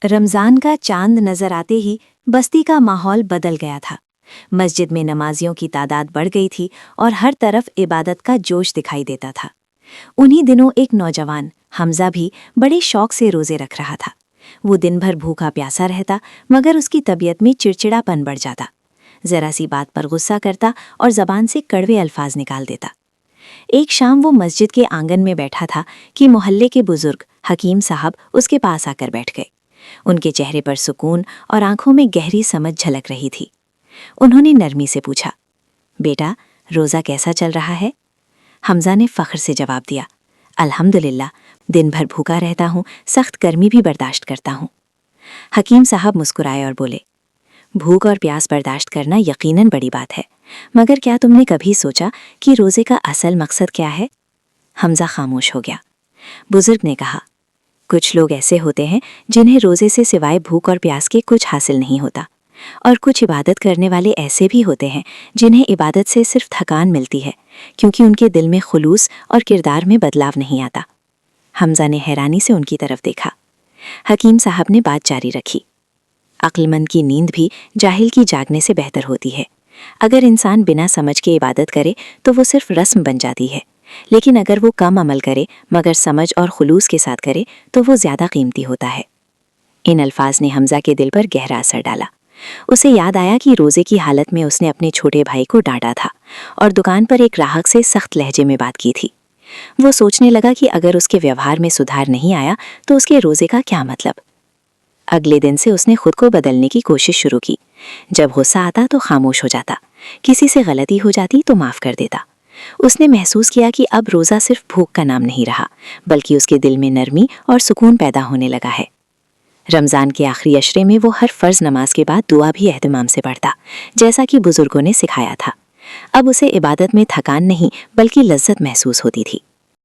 रमज़ान का चांद नजर आते ही बस्ती का माहौल बदल गया था। मस्जिद में नमाजियों की तादाद बढ़ गई थी और हर तरफ इबादत का जोश दिखाई देता था। उन्हीं दिनों एक नौजवान हमजा भी बड़े शौक से रोजे रख रहा था। वो दिन भर भूखा प्यासा रहता, मगर उसकी तबीयत में चिड़चिड़ापन बढ़ जाता। जरा सी बात पर गुस्सा करता और जबान से कड़वे अल्फाज निकाल देता। एक शाम वो मस्जिद के आंगन में बैठा था कि मोहल्ले के बुजुर्ग हकीम साहब उसके पास आकर बैठ गए। उनके चेहरे पर सुकून और आंखों में गहरी समझ झलक रही थी। उन्होंने नरमी से पूछा, बेटा, रोज़ा कैसा चल रहा है? हमजा ने फ़ख्र से जवाब दिया, अल्हम्दुलिल्लाह, दिन भर भूखा रहता हूँ, सख्त गर्मी भी बर्दाश्त करता हूँ। हकीम साहब मुस्कुराए और बोले, भूख और प्यास बर्दाश्त करना यकीनन बड़ी बात है, मगर क्या तुमने कभी सोचा कि रोज़े का असल मकसद क्या है? हमजा खामोश हो गया। बुजुर्ग ने कहा, कुछ लोग ऐसे होते हैं जिन्हें रोज़े से सिवाय भूख और प्यास के कुछ हासिल नहीं होता, और कुछ इबादत करने वाले ऐसे भी होते हैं जिन्हें इबादत से सिर्फ थकान मिलती है, क्योंकि उनके दिल में खुलूस और किरदार में बदलाव नहीं आता। हमजा ने हैरानी से उनकी तरफ देखा। हकीम साहब ने बात जारी रखी, अक्लमंद की नींद भी जाहिल की जागने से बेहतर होती है। अगर इंसान बिना समझ के इबादत करे तो वो सिर्फ रस्म बन जाती है, लेकिन अगर वो कम अमल करे मगर समझ और खुलूस के साथ करे तो वो ज़्यादा कीमती होता है। इन अल्फाज ने हमजा के दिल पर गहरा असर डाला। उसे याद आया कि रोज़े की हालत में उसने अपने छोटे भाई को डांटा था और दुकान पर एक ग्राहक से सख्त लहजे में बात की थी। वो सोचने लगा कि अगर उसके व्यवहार में सुधार नहीं आया तो उसके रोज़े का क्या मतलब। अगले दिन से उसने खुद को बदलने की कोशिश शुरू की। जब गुस्सा आता तो खामोश हो जाता, किसी से गलती हो जाती तो माफ़ कर देता। उसने महसूस किया कि अब रोज़ा सिर्फ भूख का नाम नहीं रहा, बल्कि उसके दिल में नरमी और सुकून पैदा होने लगा है। रमज़ान के आखिरी अशरे में वो हर फ़र्ज़ नमाज के बाद दुआ भी एहतिमाम से पढ़ता, जैसा कि बुज़ुर्गों ने सिखाया था। अब उसे इबादत में थकान नहीं बल्कि लज्जत महसूस होती थी।